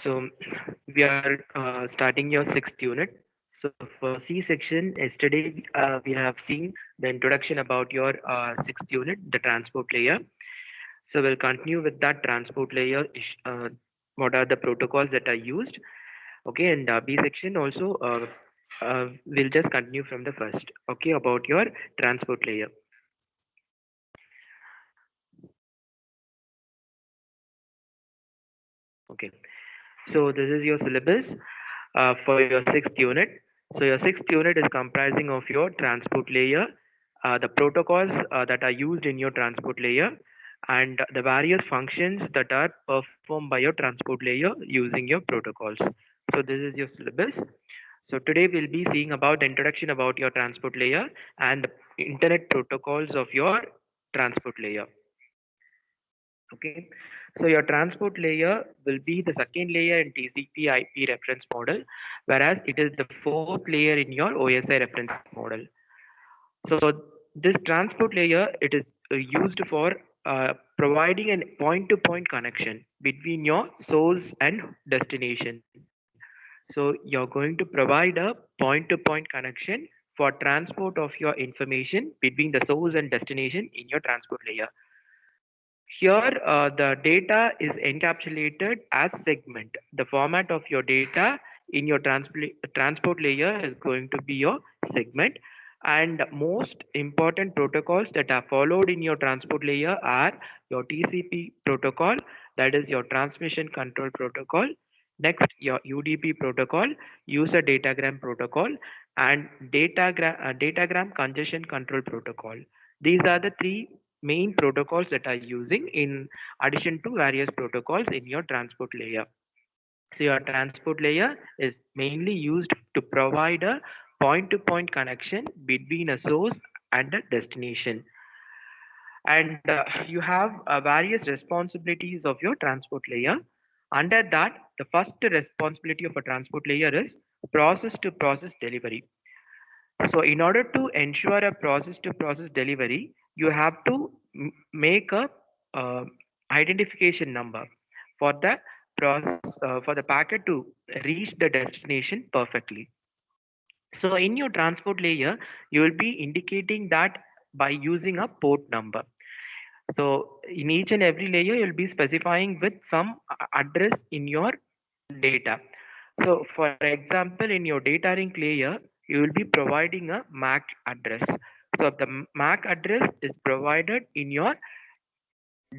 So we are starting your sixth unit. So for C section, yesterday we have seen the introduction about your sixth unit, the transport layer. So we'll continue with that transport layer. What are the protocols that are used? Okay, and B section also we'll just continue from the first. Okay, about your transport layer. Okay, so this is your syllabus for your sixth unit. So your sixth unit is comprising of your transport layer, the protocols that are used in your transport layer, and the various functions that are performed by your transport layer using your protocols. So this is your syllabus. So today we'll be seeing about the introduction about your transport layer and the internet protocols of your transport layer. Okay, so your transport layer will be the second layer in TCP IP reference model, whereas it is the fourth layer in your OSI reference model. So this transport layer, it is used for providing a point-to-point connection between your source and destination. So you're going to provide a point-to-point connection for transport of your information between the source and destination in your transport layer. Here, the data is encapsulated as segment. The format of your data in your transport layer is going to be your segment. And most important protocols that are followed in your transport layer are your TCP protocol, that is your transmission control protocol. Next, your UDP protocol, user datagram protocol, and datagram congestion control protocol. These are the three main protocols that are using in addition to various protocols in your transport layer. So your transport layer is mainly used to provide a point-to-point connection between a source and a destination. And you have various responsibilities of your transport layer. Under that, the first responsibility of a transport layer is process to process delivery. So in order to ensure a process to process delivery, you have to make a uh, identification number for the process for the packet to reach the destination perfectly. So in your transport layer, you will be indicating that by using a port number. So in each and every layer, you'll be specifying with some address in your data. So for example, in your data link layer, you will be providing a MAC address. So the MAC address is provided in your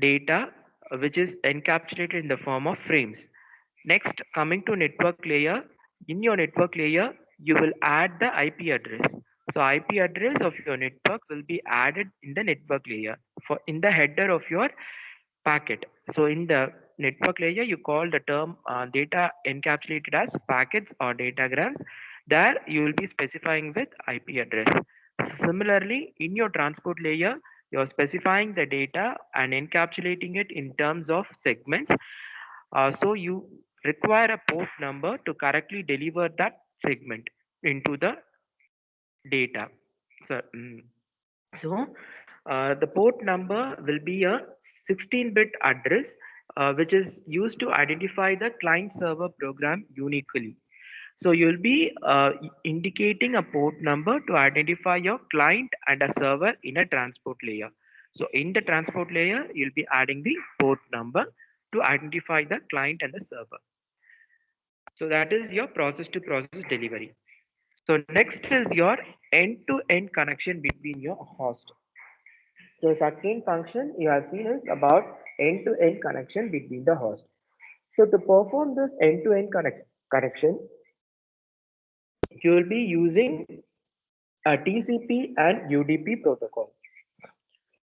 data, which is encapsulated in the form of frames. Next, coming to network layer, in your network layer, you will add the IP address. So IP address of your network will be added in the network layer for in the header of your packet. So in the network layer, you call the term data encapsulated as packets or datagrams. There you will be specifying with IP address. Similarly, in your transport layer, you're specifying the data and encapsulating it in terms of segments. So you require a port number to correctly deliver that segment into the data. So, the port number will be a 16-bit address, which is used to identify the client server program uniquely. So you'll be indicating a port number to identify your client and a server in a transport layer. So in the transport layer, you'll be adding the port number to identify the client and the server. So that is your process to process delivery. So next is your end-to-end connection between your host. So second function you have seen is about end-to-end connection between the host. So to perform this end-to-end connection, you will be using a TCP and UDP protocol.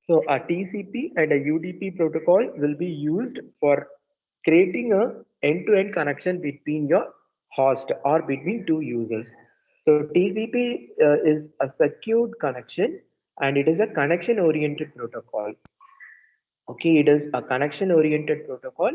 So a TCP and a UDP protocol will be used for creating a end-to-end connection between your host or between two users. So TCP is a secured connection and it is a connection oriented protocol. Okay, it is a connection oriented protocol,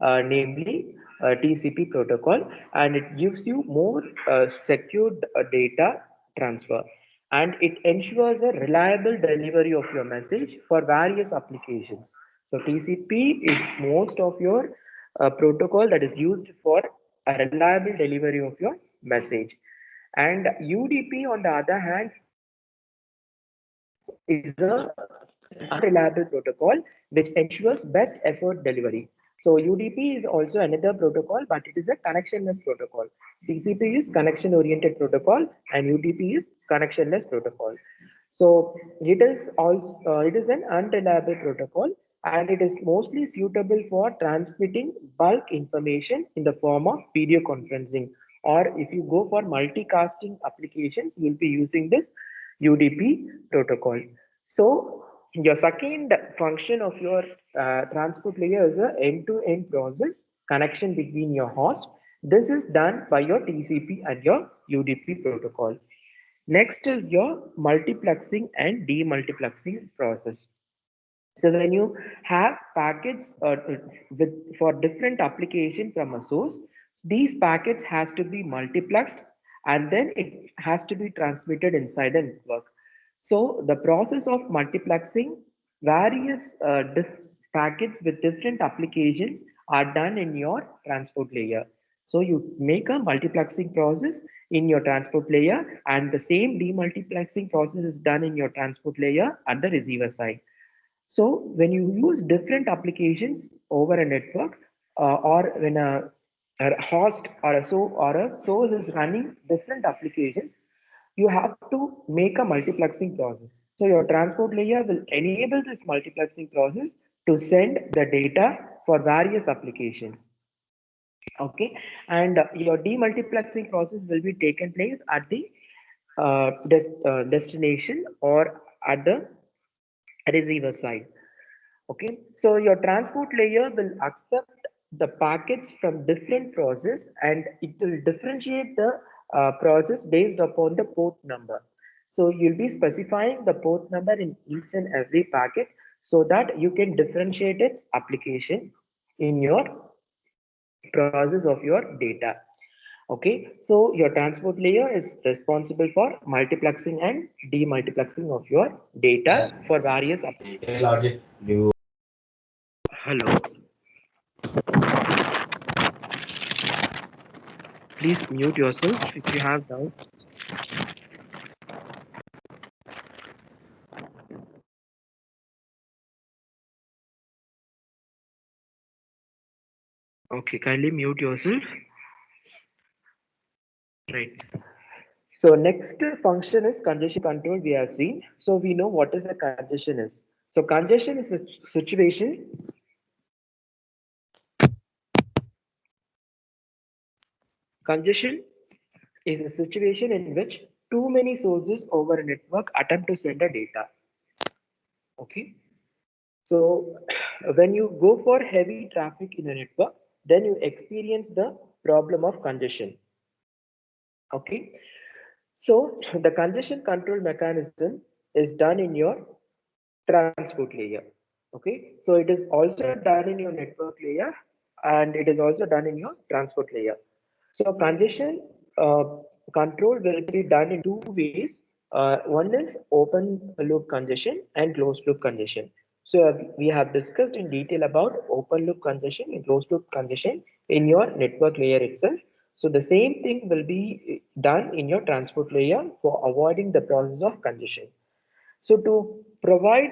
namely TCP protocol, and it gives you more secured data transfer, and it ensures a reliable delivery of your message for various applications. So TCP is most of your a protocol that is used for a reliable delivery of your message. And UDP, on the other hand, is a unreliable protocol which ensures best effort delivery. So UDP is also another protocol, but it is a connectionless protocol. TCP is connection oriented protocol and UDP is connectionless protocol. So it is an unreliable protocol and it is mostly suitable for transmitting bulk information in the form of video conferencing. Or if you go for multicasting applications, you will be using this UDP protocol. So your second function of your transport layer is a end-to-end process connection between your host. This is done by your TCP and your UDP protocol. Next is your multiplexing and demultiplexing process. So when you have packets with for different application from a source, these packets has to be multiplexed and then it has to be transmitted inside a network. So the process of multiplexing various packets with different applications are done in your transport layer. So you make a multiplexing process in your transport layer and the same demultiplexing process is done in your transport layer at the receiver side. So when you use different applications over a network, or when a host or a source is running different applications, you have to make a multiplexing process. So your transport layer will enable this multiplexing process to send the data for various applications. Okay, and your demultiplexing process will be taken place at the destination or at the receiver side. Okay, so your transport layer will accept the packets from different process and it will differentiate the process based upon the port number. So you'll be specifying the port number in each and every packet so that you can differentiate its application in your process of your data. Okay, so your transport layer is responsible for multiplexing and demultiplexing of your data for various applications. Hello, please mute yourself if you have doubts. Okay, kindly mute yourself. Right. So next function is congestion control we have seen. So we know what is a congestion is. So congestion is a situation. Congestion is a situation in which too many sources over a network attempt to send a data. Okay. So when you go for heavy traffic in a network, then you experience the problem of congestion. Okay. So the congestion control mechanism is done in your transport layer. Okay. So it is also done in your network layer and it is also done in your transport layer. So congestion control will be done in two ways. One is open loop congestion and closed loop congestion. So we have discussed in detail about open loop congestion and closed loop congestion in your network layer itself. So the same thing will be done in your transport layer for avoiding the process of congestion. So to provide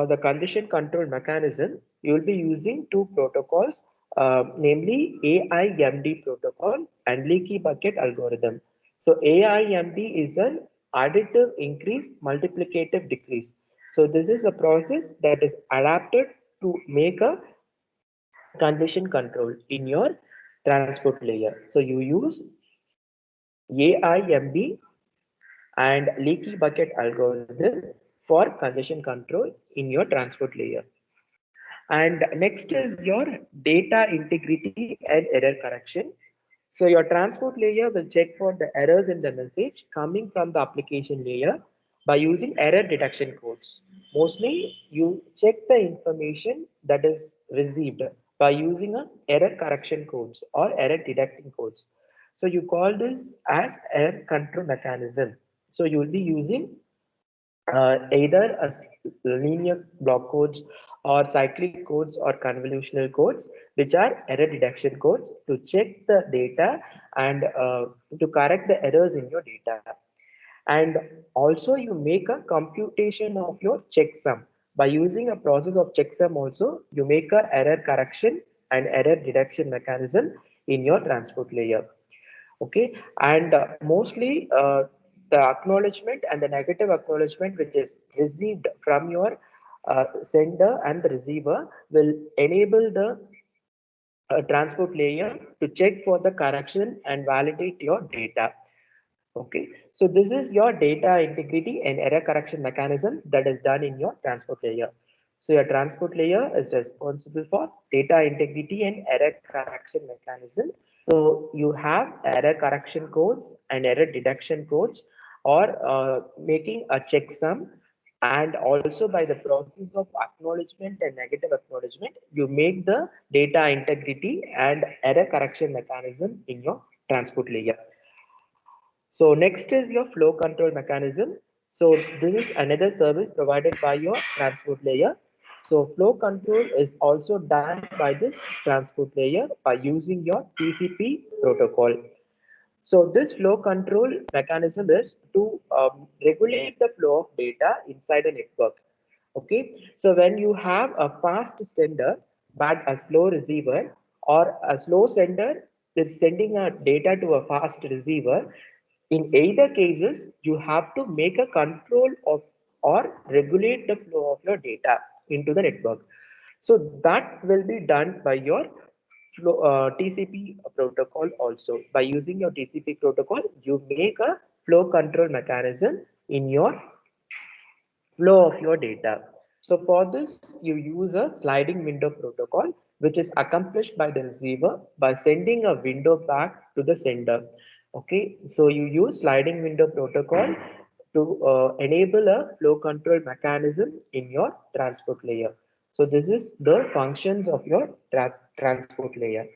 the congestion control mechanism, you will be using two protocols, namely AIMD protocol and leaky bucket algorithm. So AIMD is an additive increase, multiplicative decrease. So this is a process that is adapted to make a congestion control in your transport layer. So you use AIMD and leaky bucket algorithm for congestion control in your transport layer. And next is your data integrity and error correction. So your transport layer will check for the errors in the message coming from the application layer by using error detection codes. Mostly you check the information that is received by using a error correction codes or error detecting codes. So you call this as error control mechanism. So you will be using either a linear block codes or cyclic codes or convolutional codes, which are error detection codes to check the data and to correct the errors in your data. And also you make a computation of your checksum. By using a process of checksum also, you make a error correction and error detection mechanism in your transport layer. Okay, and mostly the acknowledgement and the negative acknowledgement which is received from your sender and the receiver will enable the transport layer to check for the correction and validate your data. Okay, so this is your data integrity and error correction mechanism that is done in your transport layer. So your transport layer is responsible for data integrity and error correction mechanism. So you have error correction codes and error detection codes, or making a checksum, and also by the process of acknowledgement and negative acknowledgement, you make the data integrity and error correction mechanism in your transport layer. So next is your flow control mechanism. So this is another service provided by your transport layer. So flow control is also done by this transport layer by using your TCP protocol. So this flow control mechanism is to regulate the flow of data inside a network. Okay, so when you have a fast sender but a slow receiver, or a slow sender is sending a data to a fast receiver, in either cases, you have to make a control of or regulate the flow of your data into the network. So that will be done by your TCP protocol also. By using your TCP protocol, you make a flow control mechanism in your flow of your data. So for this, you use a sliding window protocol, which is accomplished by the receiver by sending a window back to the sender. Okay, so you use sliding window protocol to enable a flow control mechanism in your transport layer. So this is the functions of your transport layer.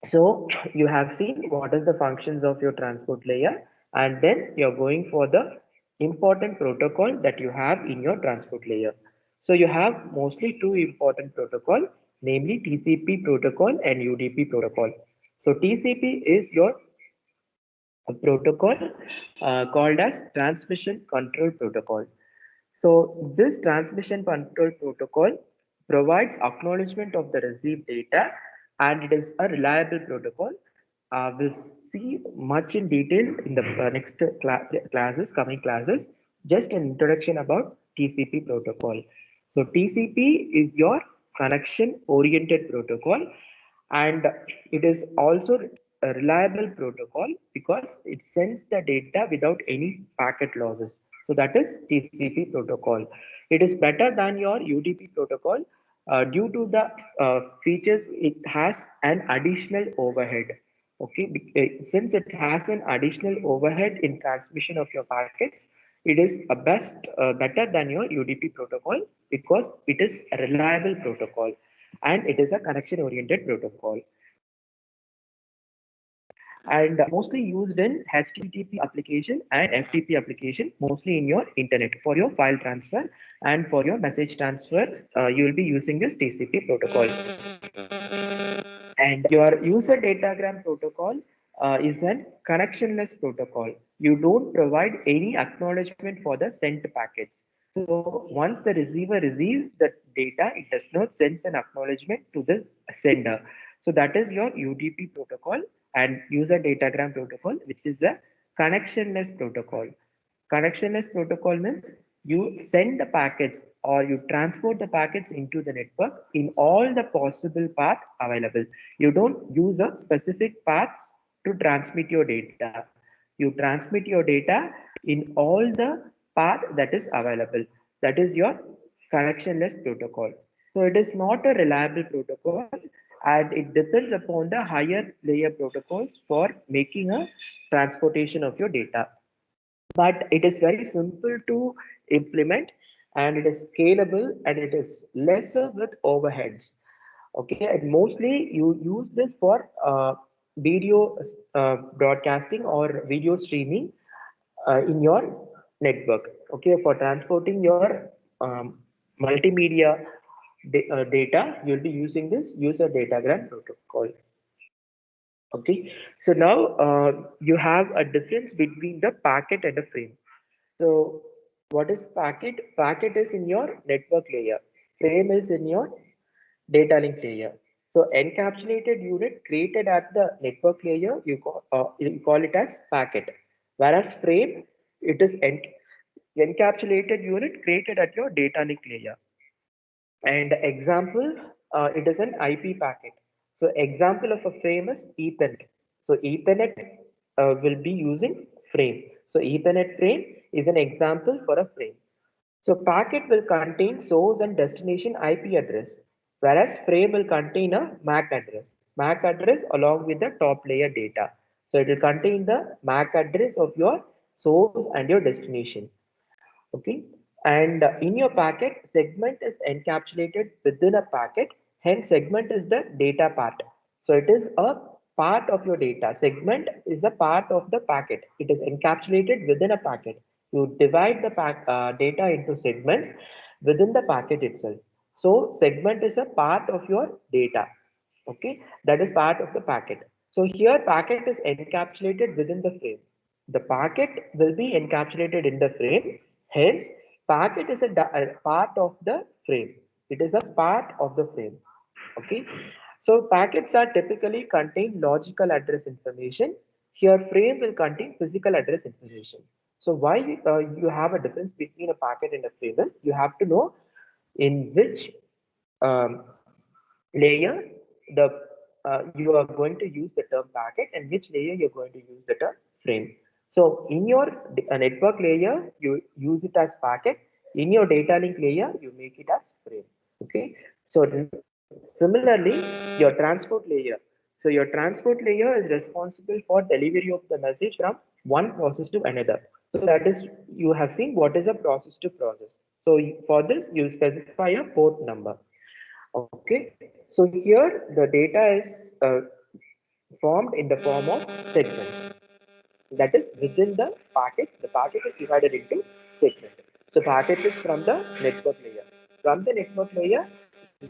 So you have seen what is the functions of your transport layer, and then you're going for the important protocol that you have in your transport layer. So you have mostly two important protocol, namely TCP protocol and UDP protocol. So TCP is your protocol called as transmission control protocol. So this transmission control protocol provides acknowledgement of the received data, and it is a reliable protocol. We'll see much in detail in the next classes, coming classes. Just an introduction about TCP protocol. So TCP is your connection oriented protocol, and it is also a reliable protocol because it sends the data without any packet losses. So that is TCP protocol. It is better than your UDP protocol due to the features. It has an additional overhead. Okay, since it has an additional overhead in transmission of your packets, it is a better than your UDP protocol because it is a reliable protocol and it is a connection oriented protocol, and mostly used in HTTP application and FTP application, mostly in your internet for your file transfer, and for your message transfer you will be using this TCP protocol. And your user datagram protocol is a connectionless protocol. You don't provide any acknowledgement for the sent packets. So once the receiver receives the data, it does not send an acknowledgement to the sender. So that is your UDP protocol and user datagram protocol, which is a connectionless protocol. Connectionless protocol means you send the packets or you transport the packets into the network in all the possible path available. You don't use a specific path to transmit your data. You transmit your data in all the path that is available. That is your connectionless protocol. So it is not a reliable protocol, and it depends upon the higher layer protocols for making a transportation of your data, but it is very simple to implement, and it is scalable, and it is lesser with overheads. Okay, and mostly you use this for video broadcasting or video streaming in your network. Okay, for transporting your multimedia data, you'll be using this user datagram protocol. Okay, so now you have a difference between the packet and the frame. So what is packet? Packet is in your network layer. Frame is in your data link layer. So encapsulated unit created at the network layer, you call it as packet. Whereas frame, it is encapsulated unit created at your data link layer. And example, it is an IP packet. So example of a frame is Ethernet. So Ethernet will be using frame. So Ethernet frame is an example for a frame. So packet will contain source and destination IP address, whereas frame will contain a MAC address. MAC address along with the top layer data. So it will contain the MAC address of your source and your destination. Okay, and in your packet, segment is encapsulated within a packet. Hence, segment is the data part. So it is a part of your data. Segment is a part of the packet. It is encapsulated within a packet. You divide the data into segments within the packet itself. So segment is a part of your data. Okay, that is part of the packet. So here packet is encapsulated within the frame. The packet will be encapsulated in the frame. Hence, packet is a part of the frame. It is a part of the frame. Okay. So packets are typically contain logical address information. Here frame will contain physical address information. So why you have a difference between a packet and a frame is you have to know in which um, layer the you are going to use the term packet and which layer you're going to use the term frame. So in your network layer, you use it as packet. In your data link layer, you make it as frame. Okay. So similarly, your transport layer. So your transport layer is responsible for delivery of the message from one process to another. So that is, you have seen what is a process to process. So for this, you specify a port number. Okay, so here the data is formed in the form of segments. That is within the packet. The packet is divided into segment. So packet is from the network layer. From the network layer, you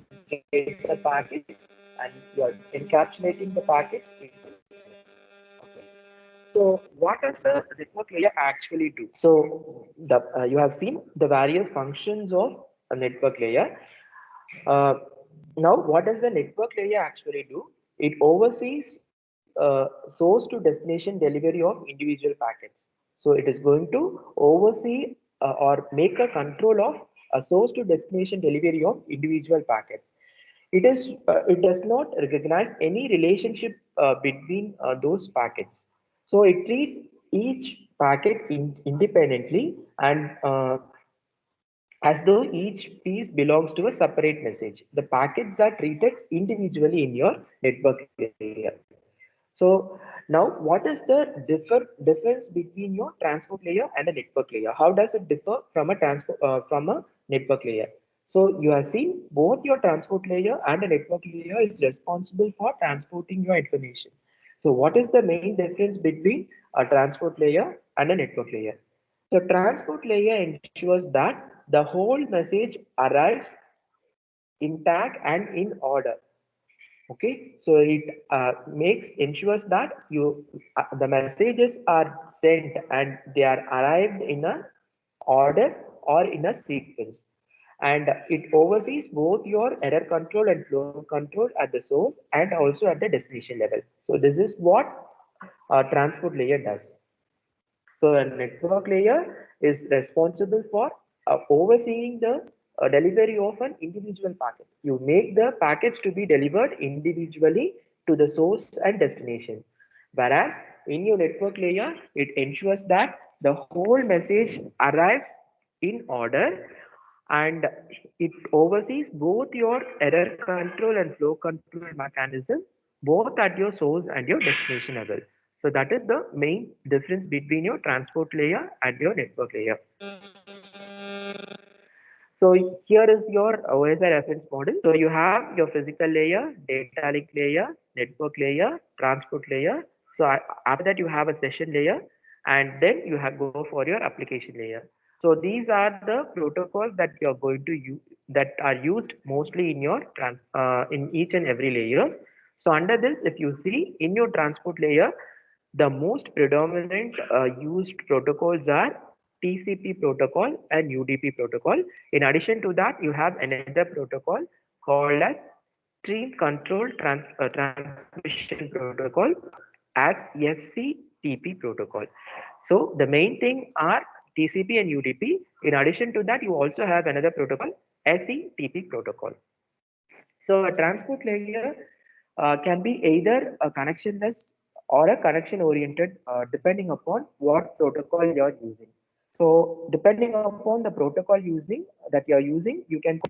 get the packets and you are encapsulating the packets into segments. Okay. So what does a network layer actually do? So you have seen the various functions of a network layer. Uh, Now, what does the network layer actually do? It oversees source to destination delivery of individual packets. So it is going to oversee or make a control of a source to destination delivery of individual packets. It does not recognize any relationship between those packets. So it treats each packet independently and as though each piece belongs to a separate message. The packets are treated individually in your network layer. So now what is the difference between your transport layer and a network layer? How does it differ from a from a network layer? So you have seen both your transport layer and a network layer is responsible for transporting your information. So what is the main difference between a transport layer and a network layer? So transport layer ensures that the whole message arrives intact and in order. Okay, so it makes ensures that the messages are sent and they are arrived in a order or in a sequence, and it oversees both your error control and flow control at the source and also at the destination level. So this is what transport layer does. So a network layer is responsible for overseeing the delivery of an individual packet. You make the packets to be delivered individually to the source and destination. Whereas in your network layer, it ensures that the whole message arrives in order and it oversees both your error control and flow control mechanism both at your source and your destination level. So that is the main difference between your transport layer and your network layer. So here is your OSI reference model. So you have your physical layer, data link layer, network layer, transport layer. So after that you have a session layer, and then you have go for your application layer. So these are the protocols that you're going to use, that are used mostly in your in each and every layers. So under this, if you see in your transport layer, the most predominant used protocols are TCP protocol and UDP protocol. In addition to that, you have another protocol called as Stream Control Transmission Protocol as SCTP protocol. So the main thing are TCP and UDP. In addition to that, you also have another protocol, SCTP protocol. So a transport layer can be either a connectionless or a connection oriented, depending upon what protocol you're using. So depending upon the protocol you're using, you can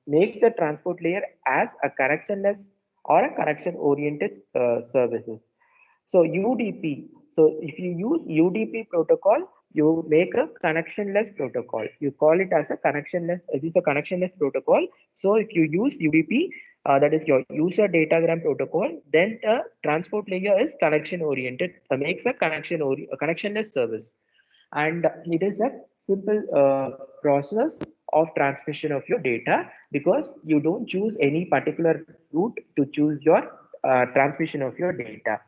make the transport layer as a connectionless or a connection oriented services. So UDP. So if you use UDP protocol, you make a connectionless protocol. You call it as a connectionless. It is a connectionless protocol. So if you use UDP, that is your user datagram protocol, then the transport layer is connection oriented. Makes a a connectionless service, and it is a simple process of transmission of your data, because you don't choose any particular route to choose your transmission of your data.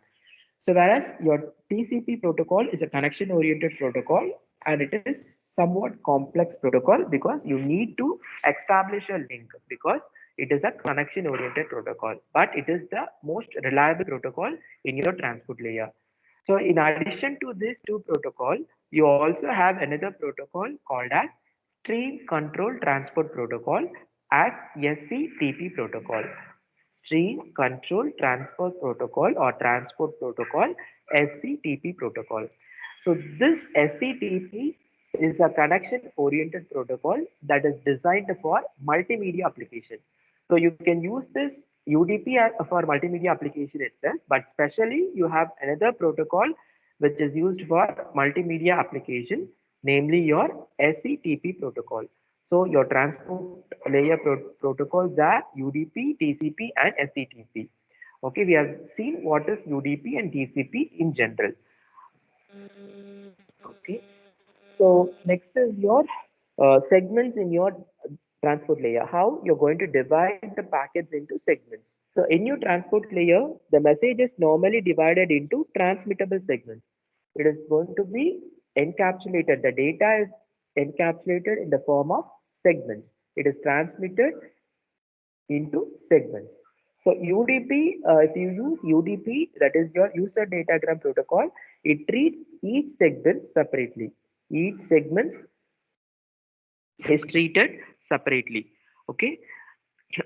So whereas your TCP protocol is a connection oriented protocol, and it is somewhat complex protocol because you need to establish a link, because it is a connection oriented protocol, but it is the most reliable protocol in your transport layer. So in addition to these two protocols, you also have another protocol called as Stream Control Transport Protocol as SCTP protocol. Stream Control Transport Protocol or Transport Protocol, SCTP protocol. So this SCTP is a connection oriented protocol that is designed for multimedia application. So you can use this UDP for multimedia application itself, but specially you have another protocol which is used for multimedia application, namely your SCTP protocol. So your transport layer protocols are UDP, TCP, and SCTP. Okay, we have seen what is UDP and TCP in general. Okay, so next is your segments in your transport layer. How you're going to divide the packets into segments. So in your transport layer, the message is normally divided into transmittable segments. It is going to be encapsulated. The data is encapsulated in the form of segments. It is transmitted into segments. So UDP, if you use UDP, that is your user datagram protocol, it treats each segment separately. Each segment is treated separately. Okay.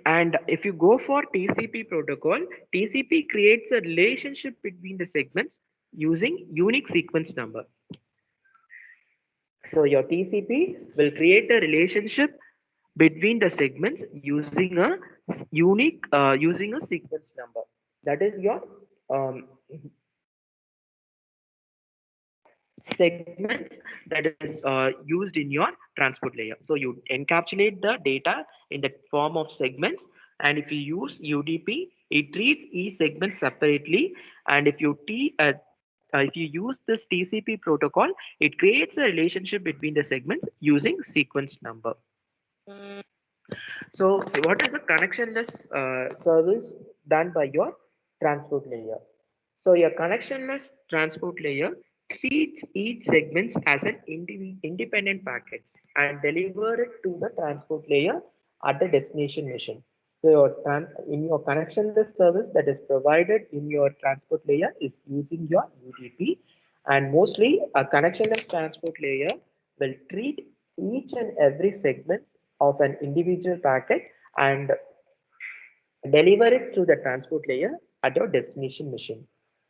And if you go for TCP protocol, TCP creates a relationship between the segments using unique sequence number. So your TCP will create a relationship between the segments using a using a sequence number. That is your um, segments that is used in your transport layer. So you encapsulate the data in the form of segments, and if you use UDP, it treats each segment separately. And if you use this TCP protocol, it creates a relationship between the segments using sequence number. So what is a connectionless service done by your transport layer? So your connectionless transport layer treats each segment as an independent packets and deliver it to the transport layer at the destination mission. So in your connectionless service that is provided in your transport layer is using your UDP, and mostly a connectionless transport layer will treat each and every segments of an individual packet and deliver it to the transport layer at your destination mission.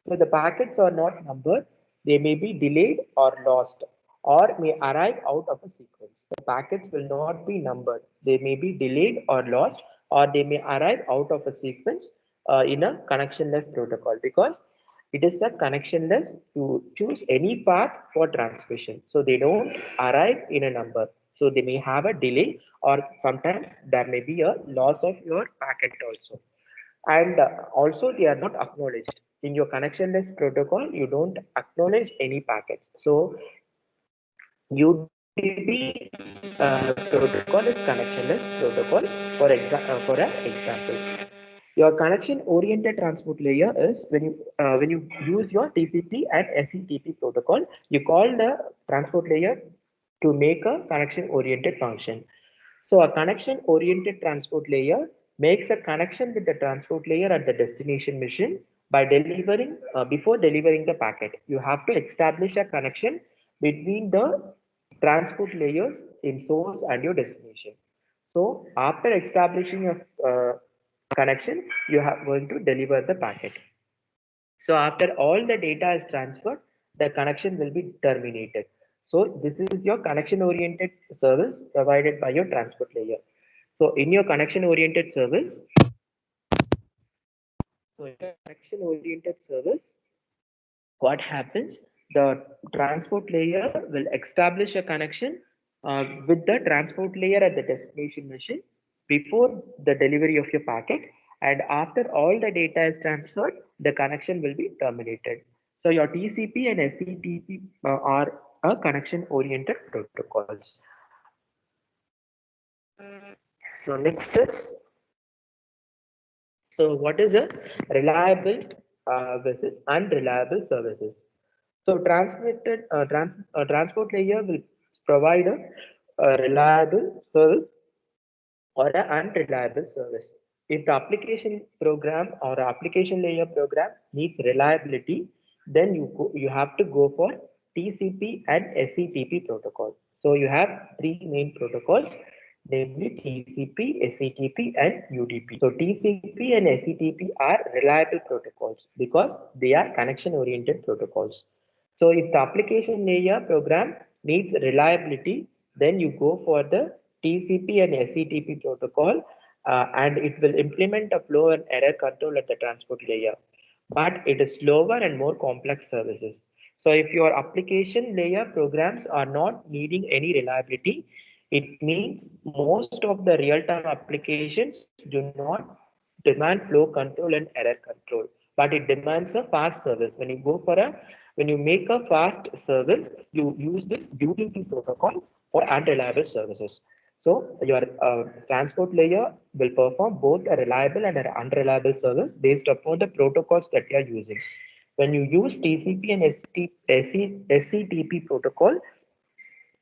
So the packets are not numbered, they may be delayed or lost, or may arrive out of a sequence. The packets will not be numbered, they may be delayed or lost, or they may arrive out of a sequence in a connectionless protocol, because it is a connectionless to choose any path for transmission. So they don't arrive in a number. So they may have a delay, or sometimes there may be a loss of your packet also. And also they are not acknowledged. In your connectionless protocol, you don't acknowledge any packets. So you TCP protocol is connectionless protocol. For an example, your connection-oriented transport layer is when you use your TCP and SCTP protocol, you call the transport layer to make a connection-oriented function. So a connection-oriented transport layer makes a connection with the transport layer at the destination machine by delivering before delivering the packet. You have to establish a connection between the transport layers in source and your destination. So after establishing a connection, you are going to deliver the packet. So after all the data is transferred, the connection will be terminated. So this is your connection oriented service provided by your transport layer. So in your connection oriented service, what happens? The transport layer will establish a connection with the transport layer at the destination machine before the delivery of your packet. And after all the data is transferred, the connection will be terminated. So your TCP and SCTP are a connection oriented protocols. So next is, so what is a reliable versus unreliable services? So transport layer will provide a reliable service or an unreliable service. If the application program or application layer program needs reliability, then you have to go for TCP and SCTP protocol. So you have three main protocols, namely TCP, SCTP, and UDP. So TCP and SCTP are reliable protocols because they are connection-oriented protocols. So if the application layer program needs reliability, then you go for the TCP and SCTP protocol, and it will implement a flow and error control at the transport layer. But it is slower and more complex services. So if your application layer programs are not needing any reliability, it means most of the real-time applications do not demand flow control and error control, but it demands a fast service. When you make a fast service, you use this UDP protocol for unreliable services. So your transport layer will perform both a reliable and an unreliable service based upon the protocols that you are using. When you use TCP and SCTP protocol,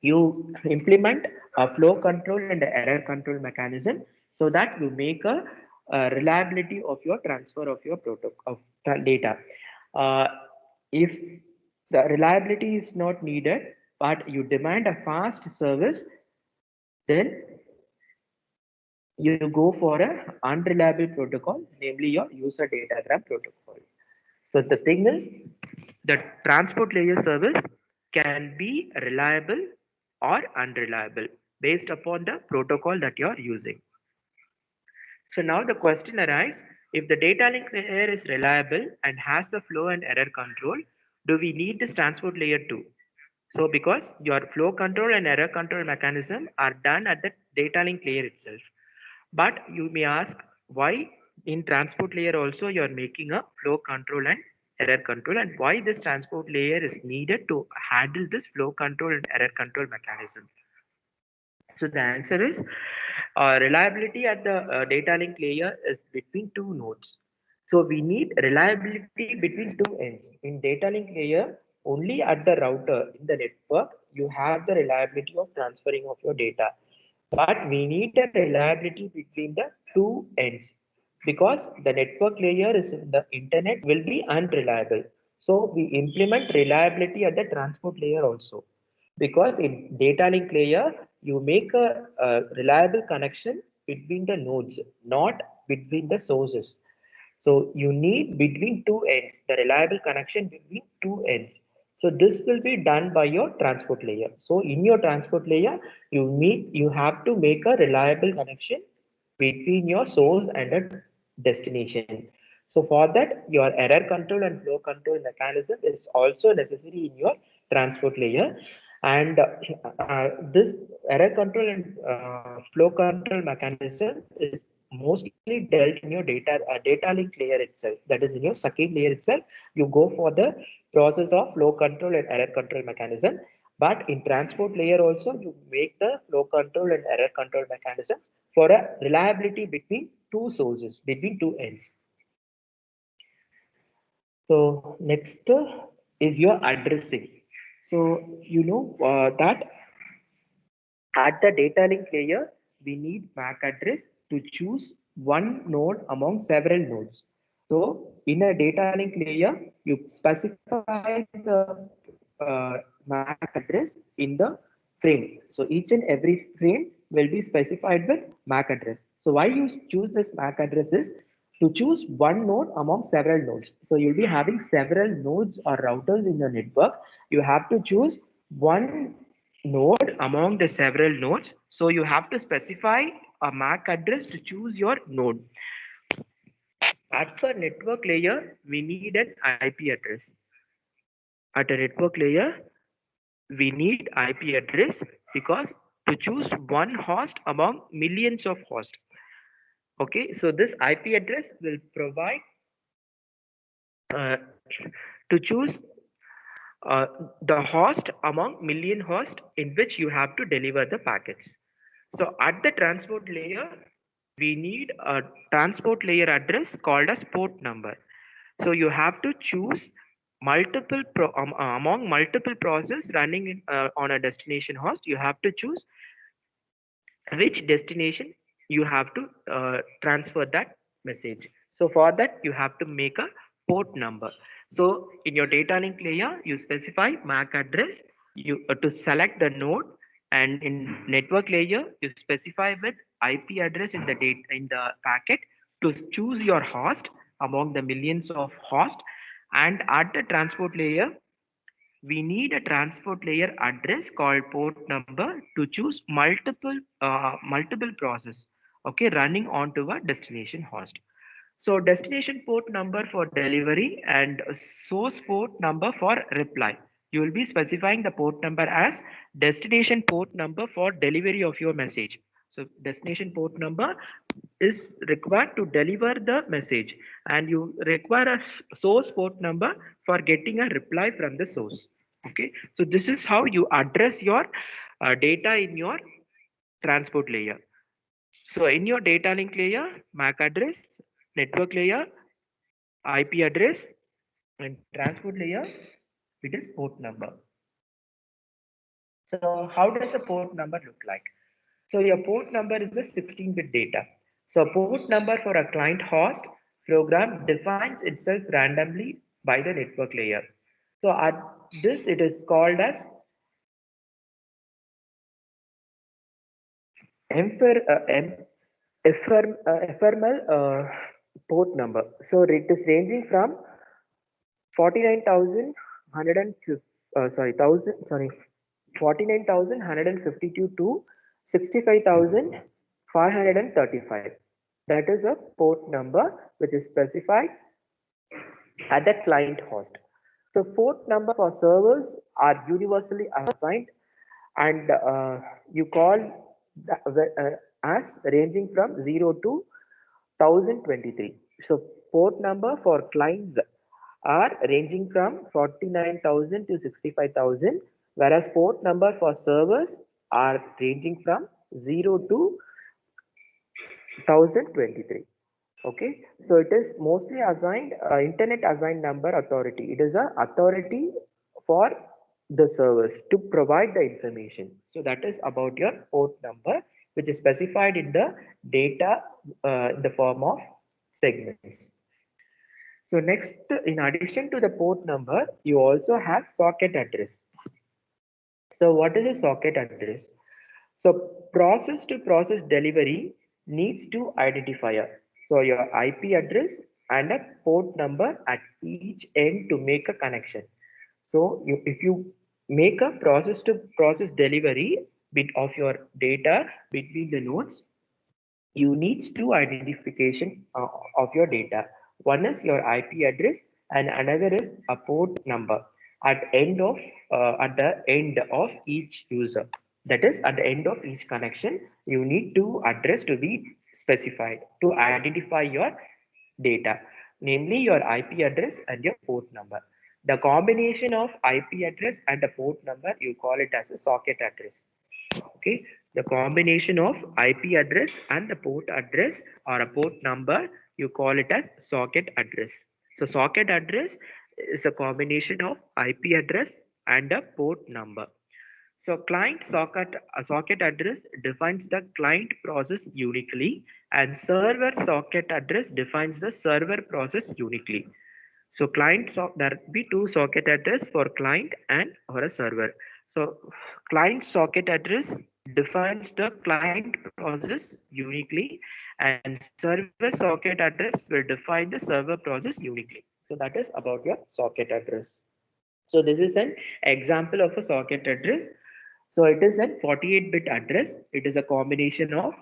you implement a flow control and error control mechanism so that you make a reliability of your transfer of your protocol of data. Uh, if the reliability is not needed, but you demand a fast service, then you go for a unreliable protocol, namely your user datagram protocol. So the thing is, the transport layer service can be reliable or unreliable based upon the protocol that you are using. So now the question arises, if the data link layer is reliable and has a flow and error control, do we need this transport layer too? So because your flow control and error control mechanism are done at the data link layer itself. But you may ask why in transport layer also you are making a flow control and error control, and why this transport layer is needed to handle this flow control and error control mechanism. So the answer is reliability at the data link layer is between two nodes. So we need reliability between two ends. In data link layer, only at the router in the network, you have the reliability of transferring of your data. But we need a reliability between the two ends because the network layer is in the internet will be unreliable. So we implement reliability at the transport layer also, because in data link layer you make a reliable connection between the nodes, not between the sources. So you need between two ends, the reliable connection between two ends. So this will be done by your transport layer. So in your transport layer, you have to make a reliable connection between your source and a destination. So for that, your error control and flow control mechanism is also necessary in your transport layer. And this error control and flow control mechanism is mostly dealt in your data link layer itself. That is in your circuit layer itself. You go for the process of flow control and error control mechanism. But in transport layer also, you make the flow control and error control mechanisms for a reliability between two sources, between two ends. So next is your addressing. So you know that at the data link layer, we need MAC address to choose one node among several nodes. So in a data link layer, you specify the MAC address in the frame. So each and every frame will be specified with MAC address. So why you choose this MAC address is to choose one node among several nodes. So you'll be having several nodes or routers in your network. You have to choose one node among the several nodes. So you have to specify a MAC address to choose your node. At the network layer, we need an IP address. At a network layer, we need IP address because to choose one host among millions of hosts. Okay, so this IP address will provide uh, to choose the host among million hosts in which you have to deliver the packets. So at the transport layer, we need a transport layer address called as port number. So you have to choose among multiple processes running on a destination host. You have to choose which destination you have to transfer that message. So for that, you have to make a port number. So in your data link layer, you specify MAC address you to select the node, and in network layer, you specify with IP address in the data in the packet to choose your host among the millions of hosts. And at the transport layer, we need a transport layer address called port number to choose multiple process, okay, running onto a destination host. So destination port number for delivery and source port number for reply. You will be specifying the port number as destination port number for delivery of your message. So destination port number is required to deliver the message, and you require a source port number for getting a reply from the source. Okay, so this is how you address your data in your transport layer. So in your data link layer, MAC address, network layer, IP address, and transport layer, it is port number. So how does a port number look like? So your port number is a 16-bit data. So port number for a client host program defines itself randomly by the network layer. So at this, it is called as ephemeral port number. So it is ranging from 49,150 sorry thousand sorry 49,152 to 65,535. That is a port number which is specified at the client host. So port number for servers are universally assigned, and you call as ranging from 0 to 1023. So port number for clients are ranging from 49,000 to 65,000, whereas port number for servers are ranging from 0 to 1023. Okay, so it is mostly assigned internet assigned number authority. It is a authority for the servers to provide the information. So that is about your port number, which is specified in the data in the form of segments. So next, in addition to the port number, you also have socket address. So what is a socket address? So process to process delivery needs two identifier. So your IP address and a port number at each end to make a connection. So if you make a process to process delivery bit of your data between the nodes, you need two identification of your data. One is your IP address and another is a port number at the end of each user. That is, at the end of each connection, you need two address to be specified to identify your data, namely your IP address and your port number. The combination of IP address and the port number, you call it as a socket address. Okay, the combination of IP address and the port address or a port number, you call it as socket address. So socket address is a combination of IP address and a port number. So client socket address defines the client process uniquely, and server socket address defines the server process uniquely. So there will be two socket address for client and for a server. So client socket address defines the client process uniquely, and server socket address will define the server process uniquely. So that is about your socket address. So this is an example of a socket address. So it is a 48-bit address. It is a combination of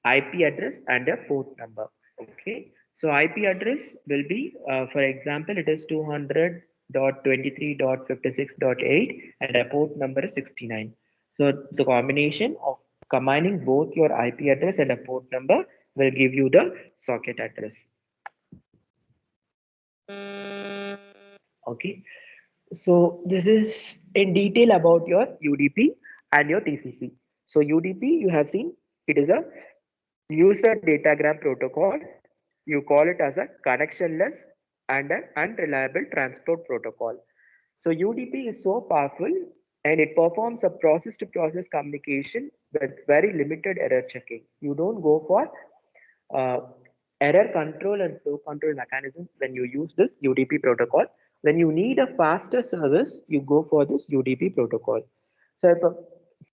IP address and a port number. Okay. So IP address will be, for example, it is 200.23.56.8 and a port number is 69. So the combination of combining both your IP address and a port number will give you the socket address. Okay. So this is in detail about your UDP and your TCP. So UDP you have seen, it is a user datagram protocol. You call it as a connectionless and an unreliable transport protocol. So UDP is so powerful and it performs a process to process communication with very limited error checking. You don't go for uh, error control and flow control mechanisms when you use this UDP protocol. When you need a faster service, you go for this UDP protocol. So if a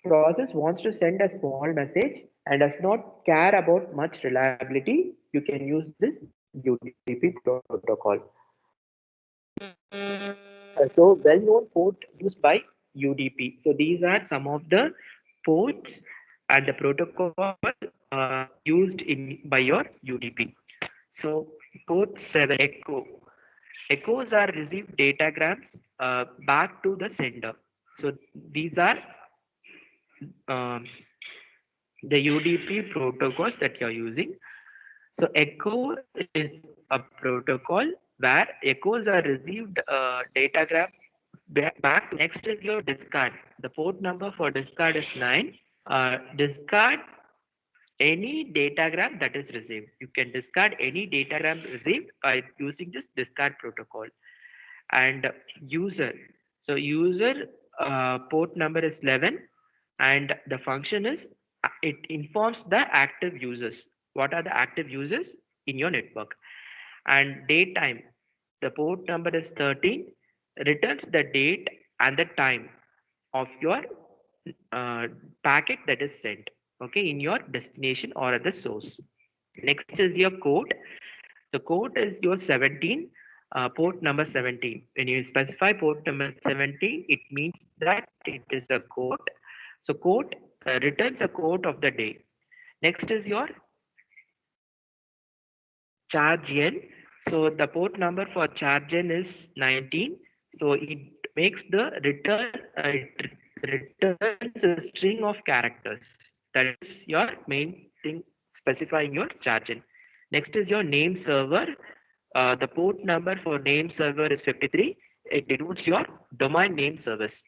process wants to send a small message and does not care about much reliability, you can use this UDP protocol. So well-known port used by UDP. So these are some of the ports and the protocol used in by your UDP. So port 7 echo. Echoes are received datagrams back to the sender. So these are um, the UDP protocols that you're using. So echo is a protocol where echoes are received datagram back. Next is your discard. The port number for discard is 9. Discard any datagram that is received. You can discard any datagram received by using this discard protocol. And user. So user port number is 11 and the function is it informs the active users. What are the active users in your network? And date time. The port number is 13 returns the date and the time of your uh, packet that is sent, okay, in your destination or at the source. Next is your code. The code is your 17, port number 17. When you specify port number 17, it means that it is a code. So code returns a code of the day. Next is your charge n. So the port number for charge n is 19. So it makes the return, it returns a string of characters. That is your main thing specifying your charge n. Next is your name server. The port number for name server is 53. It denotes your domain name service.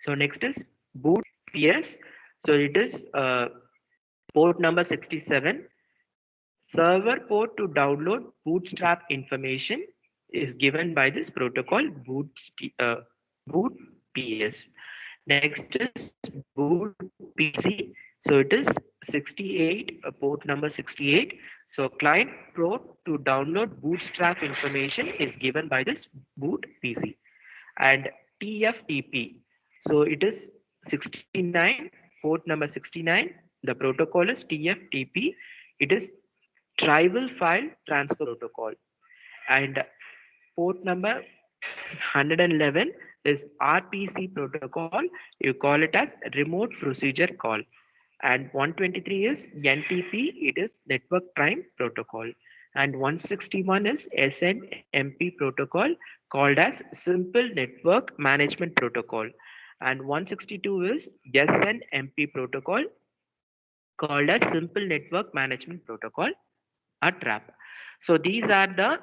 So next is boot PS. So it is port number 67. Server port to download bootstrap information is given by this protocol boot PS. Next is boot PC. So it is 68, port number 68. So client port to download bootstrap information is given by this boot PC. And TFTP. So it is 69, port number 69. The protocol is TFTP. It is tribal file transfer protocol. And port number 111 is RPC protocol. You call it as remote procedure call. And 123 is NTP. It is network prime protocol. And 161 is SNMP protocol called as simple network management protocol. And 162 is SNMP protocol called as simple network management protocol, a trap. So these are the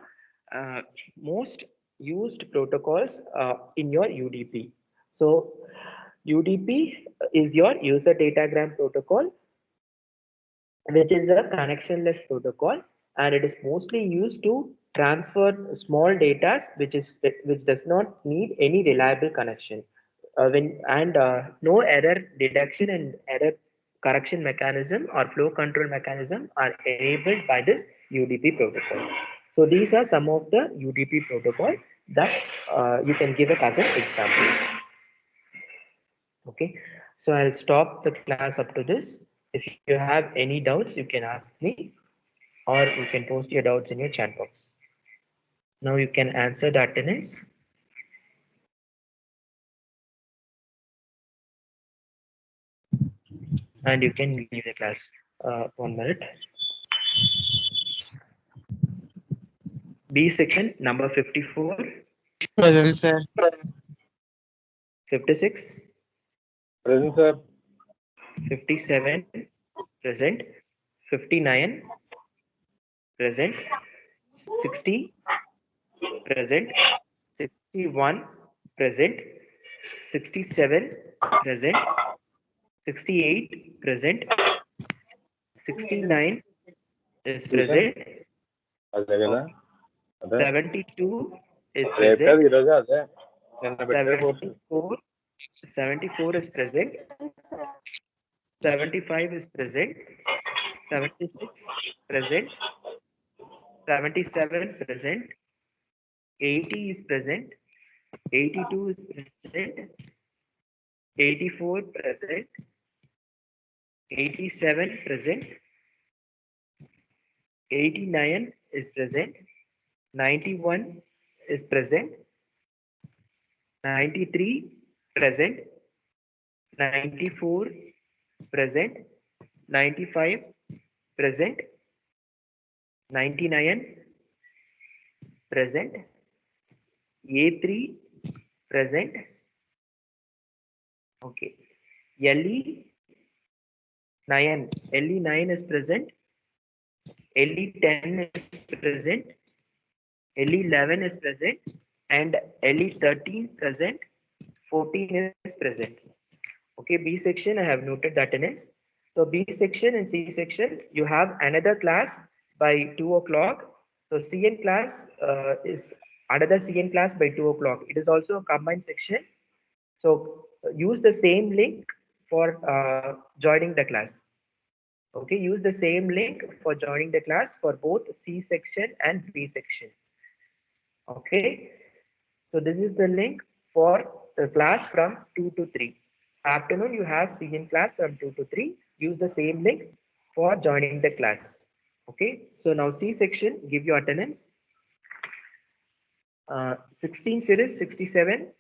most used protocols in your UDP. So UDP is your user datagram protocol, which is a connectionless protocol, and it is mostly used to transfer small data which does not need any reliable connection. No error detection and error correction mechanism or flow control mechanism are enabled by this UDP protocol. So these are some of the UDP protocol that you can give it as an example. Okay, so I'll stop the class up to this. If you have any doubts, you can ask me, or you can post your doubts in your chat box. Now you can answer the attendance, and you can leave the class. 1 minute. B section number 54, Present, sir. 56, Present, sir. 57, present, 59, present, 60, present, 61, present, 67, present, 68, present, 69 is present, అదే కదా అదే 72 is రేపు కాదు present, ఈరోజు అదే నిన్న పెట్టే course 74, 74 is present, 75 is present, 76 present, 77 present, 80 is present, 82 is present, 84 present, 87 present, 89 is present, 91 is present, 93 present, 94 present, 95 present, 99 present, A3 present. Okay, LE9 is present, LE10 is present, LE11 is present, and LE13 present, 14 is present. Okay, B section, I have noted the attendance. So B section and C section, you have another class by 2 o'clock. So CN class is another CN class by 2 o'clock. It is also a combined section. So use the same link for joining the class. Okay, use the same link for joining the class for both C section and B section. Okay, so this is the link for the class from 2 to 3. Afternoon, you have CN class from 2 to 3. Use the same link for joining the class. Okay, so now C section, give your attendance. 16 series 67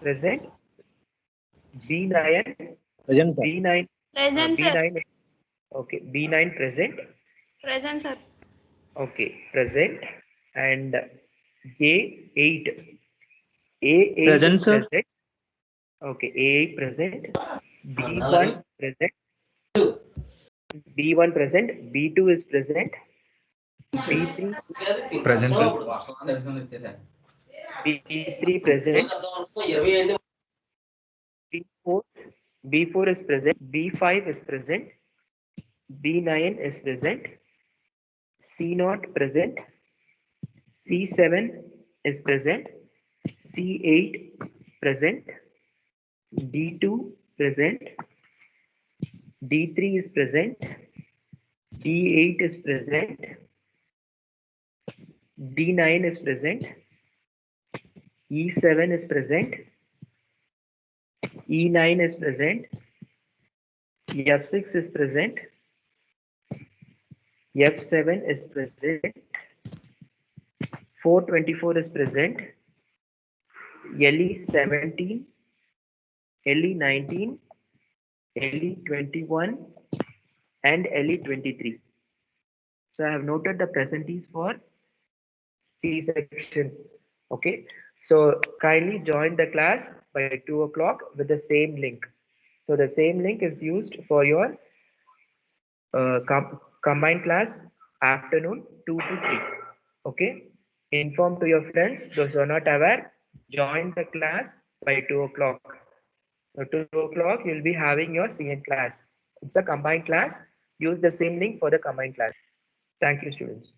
present. B9 Present, sir. B9 Present, sir. B9 okay, B9 present. Present, sir. Okay, present. And A8 A8 Present, is sir. present. Okay, A8 present. B1 present. B1 present. B2 is present. B3 Present, sir. B3 present. B4 B4 is present. B5 is present. B9 is present. C0 present. C7 is present. C8 present. D2 present. D3 is present. D8 is present. D9 is present. E7 is present. E9 is present. F6 is present. F7 is present. 424 is present. LE17, LE19, LE21, and LE23. So I have noted the presentees for C section. Okay, so kindly join the class by 2 o'clock with the same link. So the same link is used for your combined class afternoon 2 to 3. Okay. Inform to your friends. Those who are not aware, join the class by 2 o'clock. So 2 o'clock, you'll be having your CN class. It's a combined class. Use the same link for the combined class. Thank you, students.